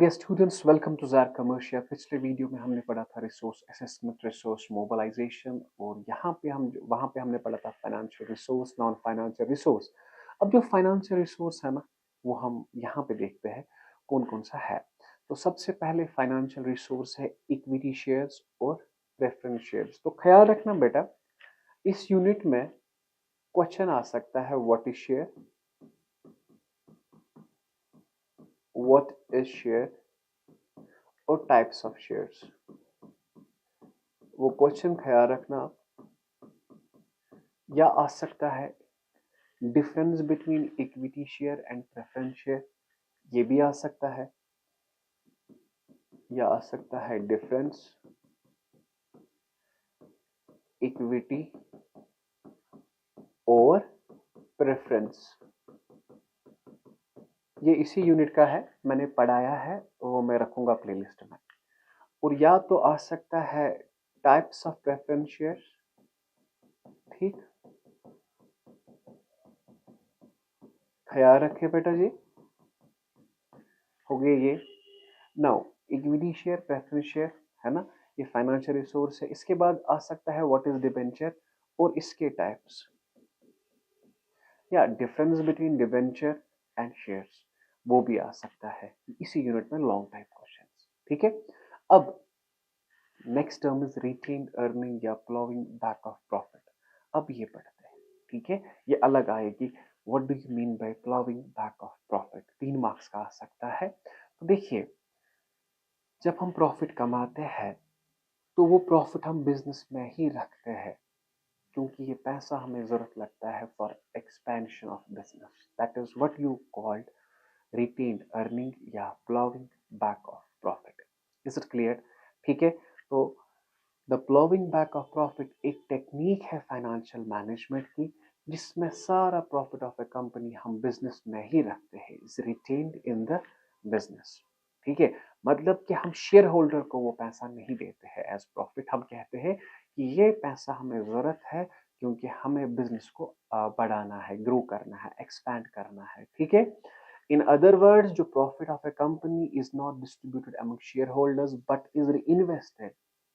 Dear students, welcome to ज़ार commercial. पिछले video में हमने पढ़ा था रिसोर्स असेसमेंट, रिसोर्स मोबिलाइजेशन, और यहाँ पे वहाँ पे हमने पढ़ा था financial resource, non financial resource. अब जो फाइनेंशियल रिसोर्स है ना, वो हम यहाँ पे देखते हैं कौन कौन सा है। तो सबसे पहले फाइनेंशियल रिसोर्स है इक्विटी शेयर्स और प्रेफरेंस शेयर्स। तो ख्याल रखना बेटा, इस यूनिट में क्वेश्चन आ सकता है what is share, what is share और टाइप्स ऑफ शेयर्स। वो क्वेश्चन ख्याल रखना आप। या आ सकता है difference between equity share and preference share, ये भी आ सकता है। या आ सकता है डिफरेंस इक्विटी और प्रेफरेंस। ये इसी यूनिट का है, मैंने पढ़ाया है, वो मैं रखूंगा प्लेलिस्ट में। और या तो आ सकता है टाइप्स ऑफ प्रेफरेंस शेयर। ठीक, ख्याल रखे बेटा जी, हो गए ये। Now equity share, preference share है ना, ये फाइनेंशियल रिसोर्स है। इसके बाद आ सकता है व्हाट इज डिबेंचर और इसके टाइप्स, या difference between debenture and shares, वो भी आ सकता है इसी यूनिट में लॉन्ग टाइप क्वेश्चंस। ठीक है, अब next term is retained earning या प्लॉविंग बैक ऑफ प्रॉफिट। अब ये पढ़ते हैं, ठीक है, ये अलग आएगी। What do you mean by ploughing back of profit, 3 marks का आ सकता है। तो देखिए, जब हम प्रॉफिट कमाते हैं तो वो प्रॉफिट हम बिजनेस में ही रखते हैं, क्योंकि ये पैसा हमें जरूरत लगता है for expansion of business. That is what you called retained earning या ploughing back of profit. Is it clear? ठीक है, तो the ploughing back of profit एक टेक्निक है फाइनेंशियल मैनेजमेंट की, जिसमें सारा प्रॉफिट ऑफ ए कंपनी हम बिजनेस में ही रखते हैं, is retained in the business. ठीक है, मतलब कि हम शेयर होल्डर को वो पैसा नहीं देते हैं एज प्रॉफिट। हम कहते हैं कि ये पैसा हमें जरूरत है क्योंकि हमें बिजनेस को बढ़ाना है, ग्रो करना है, एक्सपैंड करना है। ठीक है, इन अदर वर्ड्स, जो profit of a company is not distributed among share holders but is invested.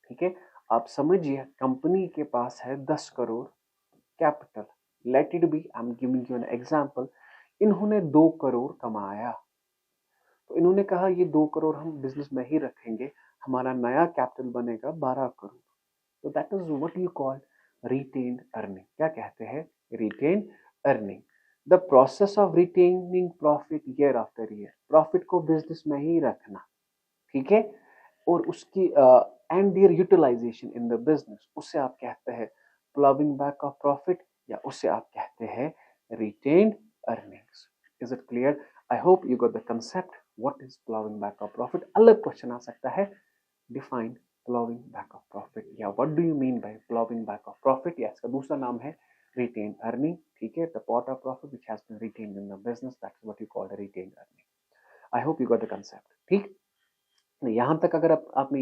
ठीक है, आप समझिए, कंपनी के पास है 10 crore capital, let it be, I am giving you an example. इन्होंने 2 करोड़ कमाया, तो इन्होंने कहा ये 2 करोड़ हम बिजनेस में ही रखेंगे, हमारा नया कैपिटल बनेगा 12 करोड़। तो that is what you call retained earning. क्या कहते हैं? Retained earning. The process of retaining profit year after year, profit को बिजनेस में ही रखना, ठीक है, और उसकी end year utilization in the business, उससे आप कहते हैं प्लॉविंग बैक ऑफ प्रॉफिट, या उससे आप कहते हैं retained earnings. Is it clear? I hope you got the concept what is ploughing back of profit. अलग क्वेश्चन आ सकता है, define ploughing back of profit, या what do you mean by ploughing back of profit, या इसका दूसरा नाम है रिटेन्ड अर्निंग। ठीक है, the part of profit which has been retained in the business, that's what you call retained earning. I hope you got the concept. ठीक, यहां तक अगर आपने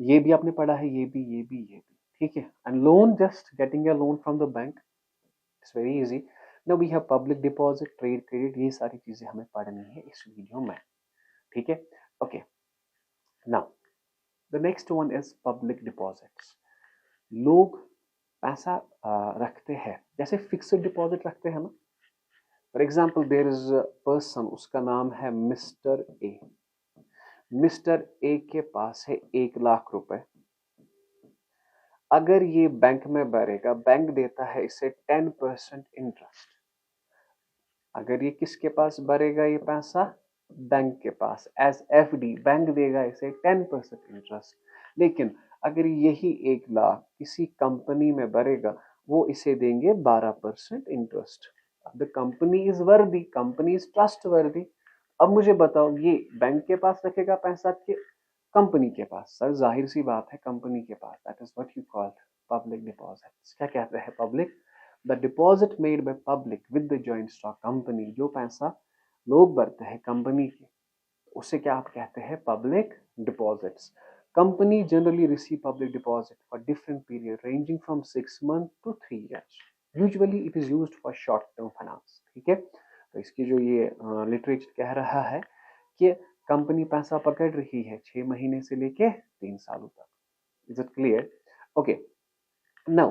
ये भी आपने पढ़ा है, ये भी, ठीक है। And loan, just getting a loan from the bank, it's very easy. Now we have public deposit, trade credit, ये सारी चीजें हमें पढ़नी है इस वीडियो में। ठीक है, okay. Now the next one is public deposits. लोग पैसा रखते हैं, जैसे फिक्स्ड डिपॉजिट रखते हैं ना। For example, there is a person, उसका नाम है मिस्टर ए। मिस्टर ए के पास है 1 लाख रुपए। अगर ये बैंक में भरेगा, बैंक देता है इसे 10% इंटरेस्ट। अगर ये किसके पास भरेगा ये पैसा? बैंक के पास, एज एफडी, बैंक देगा इसे 10% इंटरेस्ट। लेकिन अगर यही 1 लाख किसी कंपनी में भरेगा, वो इसे देंगे 12% इंटरेस्ट। द कंपनी इज वर्दी, कंपनी इज ट्रस्ट वर्दी। अब मुझे बताओ, ये बैंक के पास रखेगा पैसा कि कंपनी के पास? सर जाहिर सी बात है कंपनी के पास। That is what you call public deposits. क्या कहते हैं public? The deposit made by public with the joint stock company, जो पैसा लोग भरते हैं कंपनी के, उसे क्या आप कहते हैं? Public deposits. Company generally receive public deposit for different period ranging from 6 month to 3 years. Usually it is used for short term finance. ठीक है, तो इसकी जो ये लिटरेचर कह रहा है कि कंपनी पैसा पकड़ रही है 6 महीने से लेके 3 सालों तक। Is it clear? Okay, now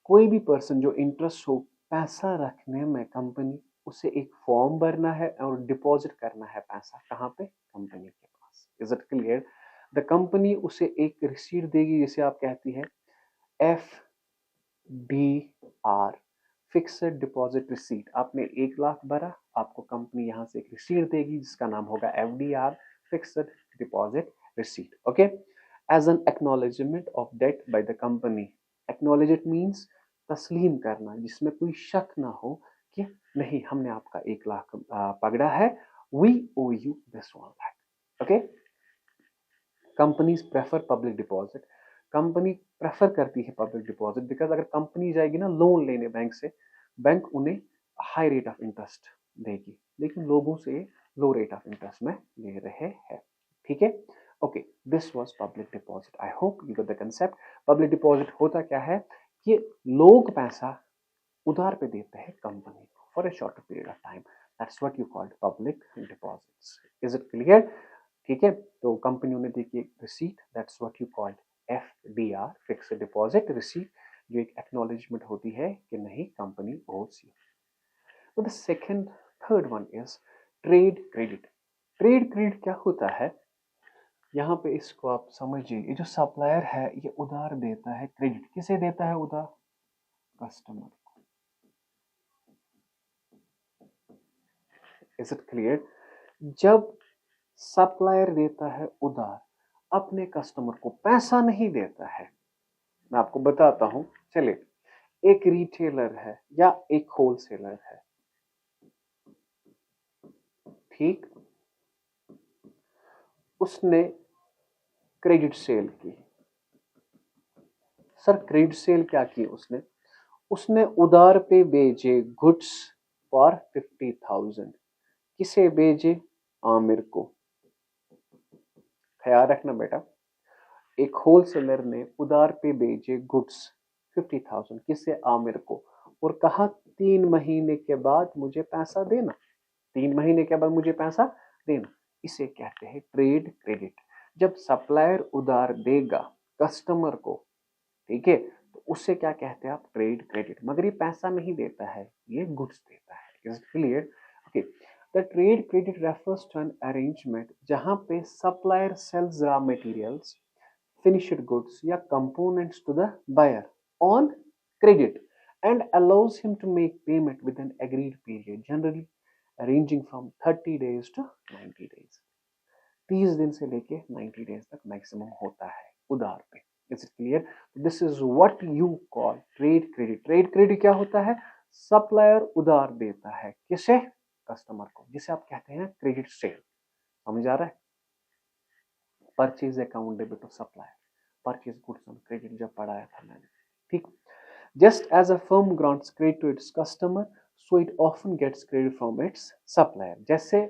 कोई भी पर्सन जो इंटरेस्ट हो पैसा रखने में कंपनी, उसे एक फॉर्म भरना है और डिपॉजिट करना है पैसा कहाँ पे? कंपनी के पास। Is it clear? The company उसे एक रिसीट देगी जिसे आप कहती है FDR, फिक्स्ड डिपॉजिट रिसीट। आपने 1 लाख भरा, आपको कंपनी यहाँ से एक रिसीट देगी जिसका नाम होगा FDR, fixed deposit receipt. Okay, as an acknowledgement of debt by the company. Acknowledge it means तस्लीम करना, जिसमें कोई शक ना हो कि नहीं हमने आपका 1 लाख पकड़ा है, we owe you this 1 lakh. Okay, companies prefer public deposit. Company prefer करती है पब्लिक डिपॉजिट बिकॉज अगर कंपनी जाएगी ना लोन लेने बैंक से, बैंक उन्हें हाई रेट ऑफ इंटरेस्ट देगी, लेकिन लोगों से लो रेट ऑफ इंटरेस्ट में ले रहे हैं। ठीक है, okay, this was public deposit. I hope you got the concept. Public deposit होता क्या है कि लोग पैसा उधार पे देते हैं कंपनी को for a short period of time, that's what you called public deposits. Is it clear? ठीक है, तो कंपनी ने दी receipt, that's what you called FDR, fixed deposit receipt, जो एक एक्नॉलेजमेंट होती है कि नहीं कंपनी ओव्स यू। तो the second third one is trade credit. Trade credit क्या होता है? यहाँ पे इसको आप समझिए, ये जो सप्लायर है ये उधार देता है क्रेडिट। किसे देता है उधार? कस्टमर को। Is it clear? जब सप्लायर देता है उधार, अपने कस्टमर को पैसा नहीं देता है। मैं आपको बताता हूं, चलिए, एक रिटेलर है या एक होलसेलर है, ठीक, उसने क्रेडिट सेल की। सर क्रेडिट सेल क्या की उसने? उसने उधार पे बेचे गुड्स फॉर 50,000। किसे बेचे? आमिर को। ख्याल रखना बेटा, एक होलसेलर ने उधार पे बेचे गुड्स 50,000, किससे? आमिर को, और कहा 3 महीने के बाद मुझे पैसा देना, 3 महीने के बाद मुझे पैसा देना। इसे कहते हैं ट्रेड क्रेडिट। जब सप्लायर उधार देगा कस्टमर को, ठीक है, तो उससे क्या कहते हैं आप? Trade credit. मगर ये पैसा नहीं देता है, ये गुड्स देता है। Is it clear? Okay, the trade credit refers to an arrangement जहां पे supplier sells raw materials, finished goods या components to the buyer on credit and allows him to make payment within agreed period, generally ranging from 30 days to 90 days। 30 दिन से लेके 90 days तक maximum होता है उधार पे। Is it clear? This is what you call trade credit. Trade credit क्या होता है? सप्लायर उधार देता है किसे? कस्टमर को, जिसे आप कहते हैं क्रेडिट सेल। समझ आ रहा है? Purchase account debit of supplier, purchase goods on credit जब पढ़ाया था मैंने, ठीक। Just as a firm grants credit to its customer, so it often gets credit from its supplier. जैसे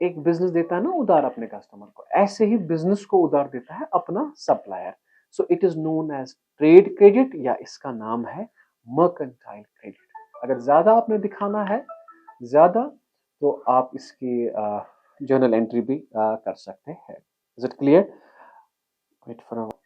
एक बिजनेस देता है ना उधार अपने कस्टमर को, ऐसे ही बिजनेस को उधार देता है अपना supplier. So it is known as trade credit, या इसका नाम है मर्केंटाइल क्रेडिट। अगर ज्यादा आपने दिखाना है ज्यादा, तो आप इसकी जर्नल एंट्री भी कर सकते हैं। Is it clear? Wait for a while.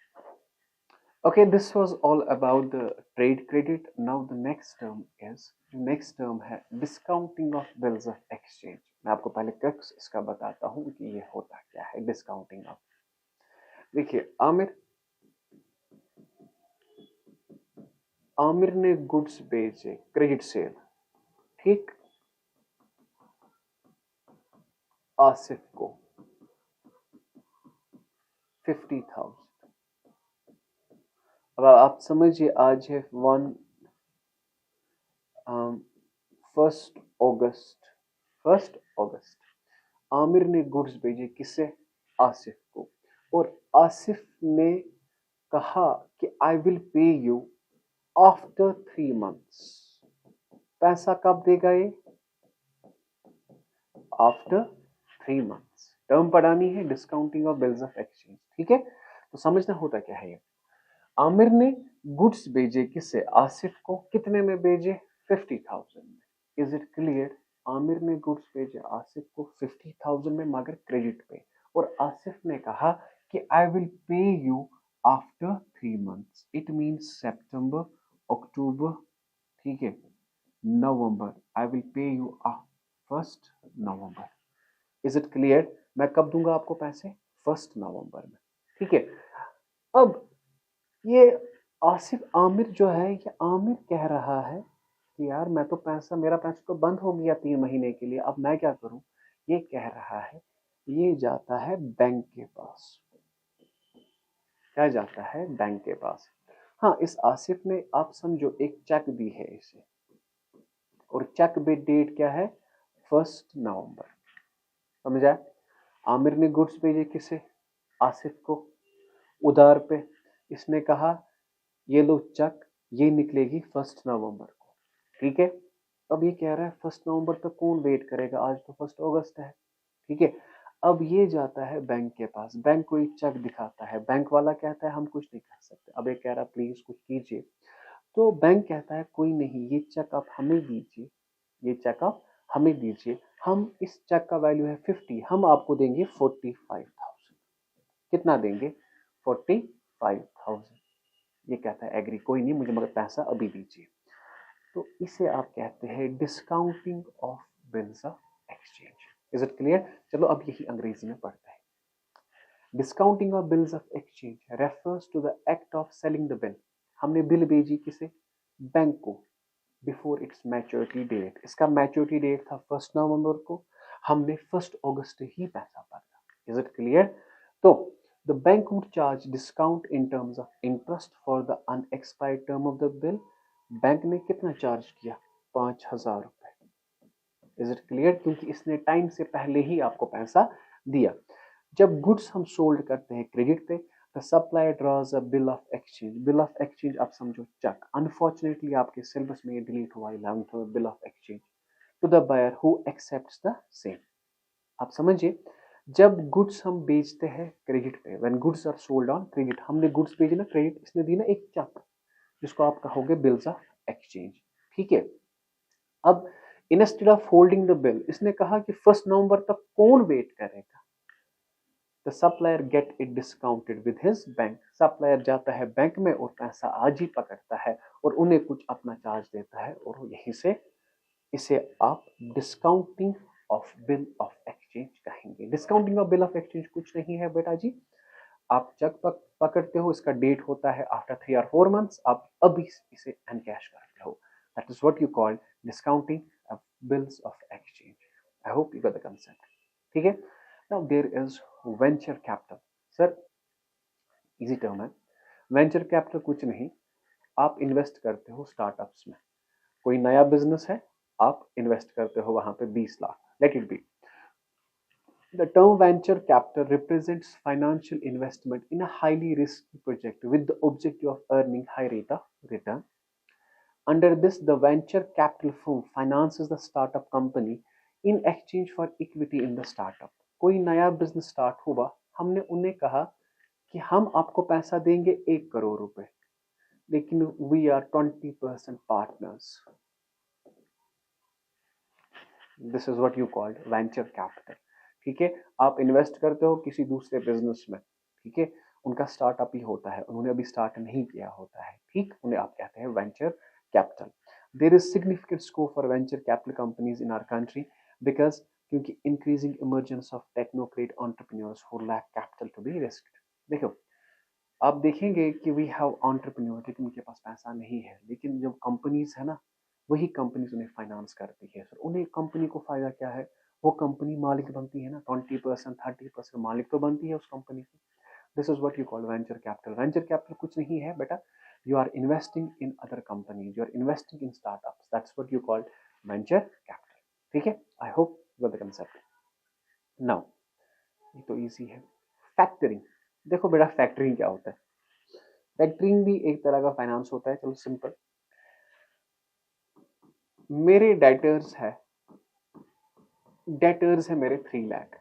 Okay, this was all about the trade credit. Now the next term is, next term है discounting of bills of exchange। मैं आपको पहले क्रक्स इसका बताता हूँ कि ये होता क्या है डिस्काउंटिंग ऑफ। देखिए, आमिर ने गुड्स बेचे, क्रेडिट सेल, ठीक, आसिफ को 50,000। अब आप समझिए आज है 1 अगस्त। आमिर ने गुड्स भेजे किससे? आसिफ को, और आसिफ ने कहा कि I will pay you after 3 months। पैसा कब देगा ये? After 3 months। टर्म पढ़ानी है discounting of bills of exchange, ठीक है। तो समझना होता क्या है ये। आमिर ने गुड्स भेजे किससे? आसिफ को। कितने में भेजे? 50,000 में। Is it clear? आमिर ने गुड्स भेजे आसिफ को 50,000 में मगर क्रेडिट पे, और आसिफ ने कहा कि I will pay you after 3 months, it means सितंबर, अक्टूबर, ठीक है, नवंबर, आई विल पे यू 1 नवंबर। Is it clear? मैं कब दूंगा आपको पैसे? 1 नवंबर में, ठीक है। अब ये आसिफ आमिर जो है, ये आमिर कह रहा है कि यार मैं तो पैसा, मेरा पैसा तो बंद हो गया 3 महीने के लिए, अब मैं क्या करूं? ये कह रहा है, ये जाता है बैंक के पास। क्या जाता है? बैंक के पास। हाँ, इस आसिफ ने, आप समझो, एक चेक दी है इसे, और चेक पे डेट क्या है? 1 नवंबर। समझा? आमिर ने गुड्स भेजे किसे? आसिफ को, उधार पे। इसने कहा ये लो चेक, ये निकलेगी 1 नवंबर को, ठीक है। अब ये कह रहा है 1 नवंबर तक कौन वेट करेगा, आज तो 1 अगस्त है, ठीक है। अब ये जाता है बैंक के पास, बैंक को एक चेक दिखाता है, बैंक वाला कहता है हम कुछ नहीं कर सकते। अब ये कह रहा है प्लीज कुछ कीजिए, तो बैंक कहता है कोई नहीं, ये चेक आप हमें दीजिए, ये चेक आप हमें दीजिए, हम, इस चेक का वैल्यू है 50, हम आपको देंगे 45,000। कितना देंगे? 45,000। ये कहता है एग्री, कोई नहीं, मुझे मगर पैसा अभी दीजिए। तो इसे आप कहते हैं discounting of bills of exchange. Is it clear? चलो अब यही अंग्रेजी में पढ़ते हैं। Discounting of bills of exchange refers to the act of selling the bill. हमने बिल भेजी किसे? बैंक को, बिफोर इट्स मैच्योरिटी डेट। इसका मैच्योरिटी डेट था 1 नवंबर को, हमने 1 अगस्त ही पैसा भरा। Is it clear? तो the bank would charge discount in terms of interest for the unexpired term of the bill। Bank ने कितना चार्ज किया? 5,000 रुपए। Is it clear? क्योंकि इसने टाइम से पहले ही आपको पैसा दिया। जब गुड्स हम सोल्ड करते हैं क्रेडिट पे, the supplier draws a bill of exchange. Bill of exchange आप समझो चेक, अनफॉर्चुनेटली आपके सिलेबस में ये डिलीट हुआ 11th में, bill of exchange, to the buyer who accepts the same. आप समझिए, जब गुड्स हम बेचते हैं क्रेडिट पे, when goods are sold on credit, हमने गुड्स भेजे ना क्रेडिट, इसने दी ना एक चेक, जिसको आप कहोगे बिल्स ऑफ एक्सचेंज, ठीक है। अब instead of holding the bill, इसने कहा कि 1 नवंबर तक कौन वेट करेगा? The supplier get it discounted with his bank. Supplier जाता है बैंक में और पैसा आज ही पकड़ता है और उन्हें कुछ अपना चार्ज देता है, और यहीं से इसे आप discounting of bill of exchange कहेंगे। Discounting of bill of exchange कुछ नहीं है बेटा जी, आप चेक पकड़ते हो, इसका डेट होता है आफ्टर 3 or 4 months, आप अभी इसे एनकैश करते हो। That is what you call discounting of bills of exchange. I hope you got the concept, ठीक है। Now there is venture capital. Sir easy term है। वेंचर कैपिटल कुछ नहीं, आप इन्वेस्ट करते हो स्टार्टअप्स में। कोई नया बिजनेस है, आप इन्वेस्ट करते हो वहां पे 20 lakh, let it be. The term venture capital represents financial investment in a highly risky project with the objective of earning high rate of return. Under this, the venture capital firm finances the startup company in exchange for equity in the startup. कोई नया business start हुआ, हमने उन्हें कहा कि हम आपको पैसा देंगे 1 करोड़ रुपए, लेकिन we are 20% partners. This is what you called venture capital. ठीक है, आप इन्वेस्ट करते हो किसी दूसरे बिजनेस में, ठीक है, उनका स्टार्टअप ही होता है, उन्होंने अभी स्टार्ट नहीं किया होता है, ठीक, उन्हें आप कहते हैं venture capital. There is significant scope for venture capital companies in our country because, क्योंकि increasing emergence of technocrat entrepreneurs who lack capital to be risked. देखो, आप देखेंगे कि वी हैव एंटरप्रेन्योर, लेकिन उनके पास पैसा नहीं है, लेकिन जब कंपनीज है ना, वही कंपनीज उन्हें फाइनेंस करती है। सर उन्हें, कंपनी को फायदा क्या है? वो कंपनी मालिक बनती है ना, 20% 30% मालिक तो बनती है उस कंपनी की। This is what you call venture capital. Venture capital कुछ नहीं है बेटा, you are investing in other companies, you are investing in startups, that's what you call venture capital, ठीक है। I hope you got the concept. Now ये तो easy है। Factoring, देखो बेटा फैक्टरिंग क्या होता है? फैक्टरिंग भी एक तरह का फाइनेंस होता है। चलो सिंपल, मेरे डेटर्स है मेरे 3 लाख,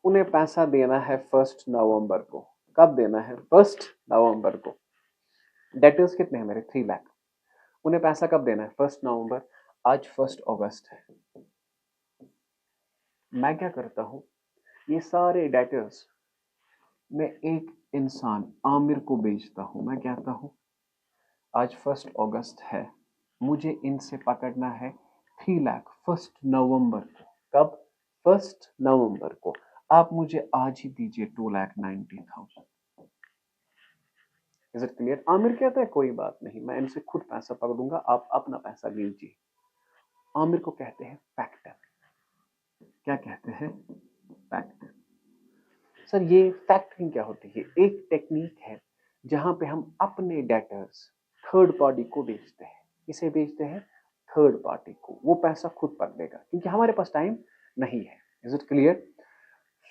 उन्हें पैसा देना है 1 नवंबर को। कब देना है? 1 नवंबर को। डेटर्स कितने हैं मेरे? 3 लाख, उन्हें पैसा कब देना है? 1 नवंबर। आज 1 अगस्त है। मैं क्या करता हूँ, ये सारे डेटर्स मैं एक इंसान आमिर को बेचता हूँ। मैं कहता हूँ आज 1 अगस्त है, मुझे इनसे पकड़ना है 3 लाख 1 नवंबर को। कब? 1 नवंबर को। आप मुझे आज ही दीजिए 2,90,000। Is it clear? आमिर कहता है कोई बात नहीं, मैं इनसे खुद पैसा पकड़ूंगा, आप अपना पैसा लीजिए। आमिर को कहते हैं फैक्टर। क्या कहते हैं? फैक्टर। सर ये फैक्टरिंग क्या होती है? एक टेक्निक है जहां पे हम अपने डेटर्स थर्ड पार्टी को बेचते हैं। किसे बेचते हैं? थर्ड पार्टी को। वो पैसा खुद पकड़ेगा क्योंकि हमारे पास टाइम नहीं है। Is it clear?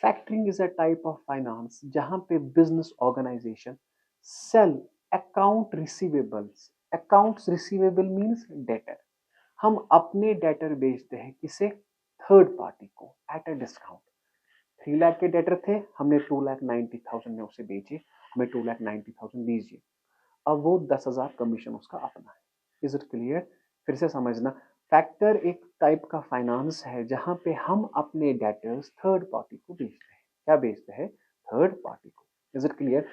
Factoring is a type of finance जहां पे business organization sell account receivables. Accounts receivable means debtor. हम अपने डेटर बेचते हैं किसे? थर्ड पार्टी को एट अ डिस्काउंट। 3 लाख के डेटर थे, हमने 2,90,000 में उसे बेचे, हमें 2,90,000 दीजिए। अब वो 10,000 कमीशन उसका अपना है। Is it clear? फिर से समझना, फैक्टर एक टाइप का फाइनेंस है जहां पे हम अपने डेटर्स थर्ड पार्टी को बेचते हैं। क्या बेचते हैं? थर्ड पार्टी को। Is it clear?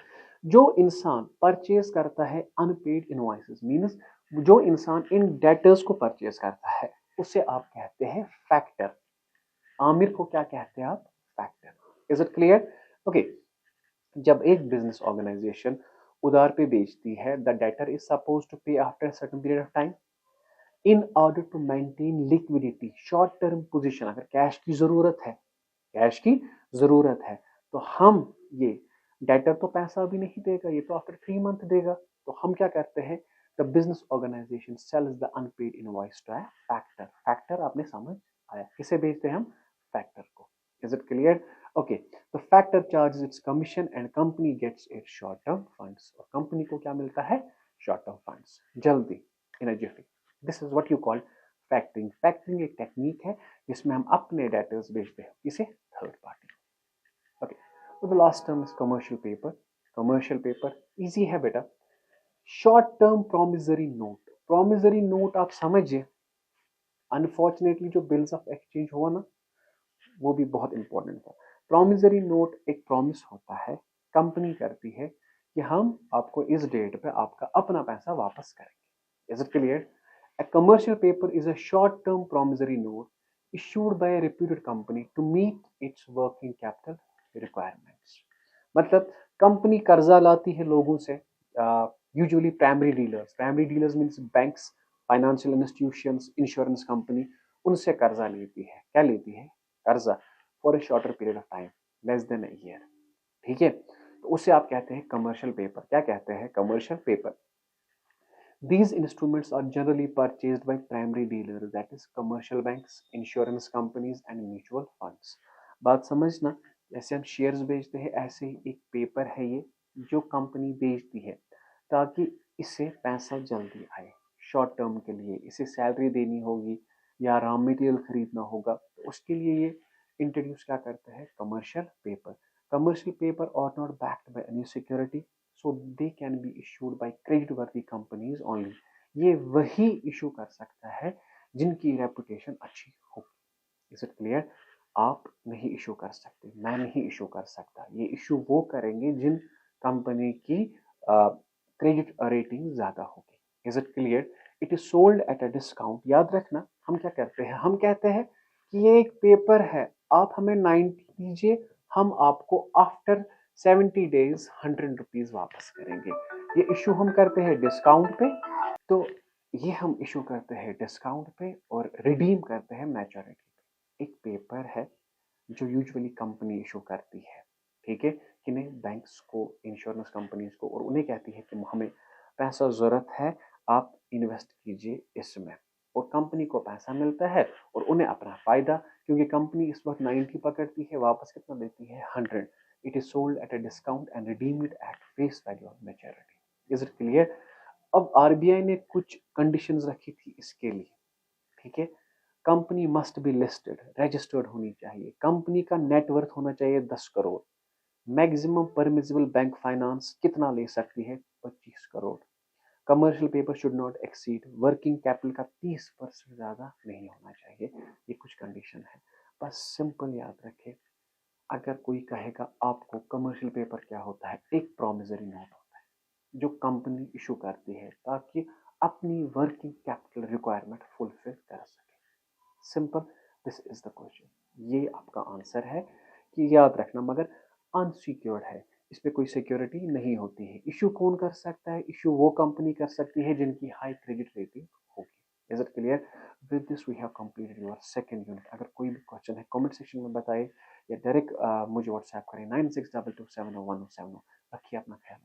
जो इंसान परचेज करता है अनपेड इनवॉइसेस मींस जो इंसान इन डेटर्स को परचेज करता है उसे आप कहते हैं फैक्टर। आमिर को क्या कहते हैं आप? Factor. Is it clear? Okay. जब एक बिजनेस ऑर्गेनाइजेशन उधार पे बेचती है, the debtor is suppose to pay after certain period of time in order to maintain liquidity. Short term position, अगर कैश की जरूरत है, कैश की जरूरत है तो हम ये डेटर तो पैसा अभी नहीं देगा, ये तो आफ्टर 3 मंथ देगा। तो हम क्या करते हैं? The business organisation sells the unpaid invoice to a factor. Factor आपने समझ आया? किसे बेचते हैं हम? फैक्टर को। Is it clear? ओके। तो factor charges its commission and company gets its short term funds. और कंपनी को क्या मिलता है? शॉर्ट टर्म फंड्स, जल्दी, in a jiffy. This is what you call factoring. Factoring एक टेक्निक है जिसमें हम अपने डेटर्स बेचते हैं किसे? Third party. ओके। तो the last term is commercial paper. Commercial paper easy है बेटा। Short term promissory note. Promissory note आप समझिए, अनफॉर्चुनेटली जो बिल्स ऑफ एक्सचेंज हुआ ना, वो भी बहुत इंपॉर्टेंट था। प्रोमिसरी नोट एक प्रॉमिस होता है, कंपनी करती है कि हम आपको इस डेट पे आपका अपना पैसा वापस करेंगे। Is it clear? A commercial paper is a short-term promissory note issued by a reputed company to meet its working capital requirements. मतलब कंपनी कर्जा लाती है लोगों से, usually primary dealers. Primary dealers means banks, financial institutions, insurance company, उनसे कर्जा लेती है। क्या लेती है? कर्जा, for a shorter period of time, less than a year. ठीक है? तो उसे आप कहते हैं कमर्शियल पेपर। क्या कहते हैं? Commercial paper. These instruments are generally purchased by primary dealers, that is commercial banks, insurance companies and mutual funds. बात समझना, जैसे हम शेयर्स बेचते हैं ऐसे ही एक पेपर है ये जो कंपनी बेचती है ताकि इससे पैसा जल्दी आए। शॉर्ट टर्म के लिए इसे सैलरी देनी होगी या रॉ मटेरियल खरीदना होगा, तो उसके लिए ये इंट्रोड्यूस क्या करता है? Commercial paper. Commercial paper are not backed by any security, so they can be issued by credit-worthy companies only. ये वही इशू कर सकता है जिनकी रेपुटेशन अच्छी हो। Is it clear? आप नहीं इशू कर सकते, मैं नहीं इशू कर सकता। ये इशू वो करेंगे जिन कंपनी की क्रेडिट रेटिंग ज्यादा होगी। Is it clear? It is sold at a discount. याद रखना, हम क्या करते हैं? हम कहते हैं कि ये एक पेपर है, आप हमें 90 दीजिए, हम आपको आफ्टर 70 डेज 100 रुपीज वापस करेंगे। ये इशू हम करते हैं डिस्काउंट पे। तो ये हम इशू करते हैं डिस्काउंट पे और रिडीम करते हैं मैच्योरिटी पे। एक पेपर है जो यूजुअली कंपनी इशू करती है, ठीक है? किन्हें? बैंक्स को, इंश्योरेंस कंपनीज को, और उन्हें कहती है कि हमें पैसा जरूरत है, आप इन्वेस्ट कीजिए इसमें। और कंपनी को पैसा मिलता है और उन्हें अपना फायदा, क्योंकि कंपनी इस वक्त 90 पकड़ती है, वापस कितना देती है? 100। It is sold at a discount and redeem it at face value of maturity. Is it clear? अब आरबीआई ने कुछ कंडीशंस रखी थी इसके लिए, ठीक है? Company must be listed, registered होनी चाहिए, कंपनी का नेटवर्थ होना चाहिए 10 crore, maximum permissible bank finance कितना ले सकती है? 25 crore. Commercial paper should not exceed, working capital का 30% ज़्यादा नहीं होना चाहिए। ये कुछ कंडीशन है, बस सिंपल याद रखें। अगर कोई कहेगा आपको कमर्शियल पेपर क्या होता है, एक प्रोमिसरी नोट होता है जो कंपनी इशू करती है ताकि अपनी वर्किंग कैपिटल रिक्वायरमेंट फुलफिल कर सके। Simple, this is the question. ये आपका आंसर है कि याद रखना, मगर अनसिक्योर्ड है, इस पे कोई सिक्योरिटी नहीं होती है। इशू कौन कर सकता है? इशू वो कंपनी कर सकती है जिनकी हाई क्रेडिट रेटिंग होगी। Is it clear? With this we have completed your second unit. अगर कोई भी क्वेश्चन है कमेंट सेक्शन में बताइए या डायरेक्ट मुझे व्हाट्सएप करें 9622710107। रखिए अपना ख्याल।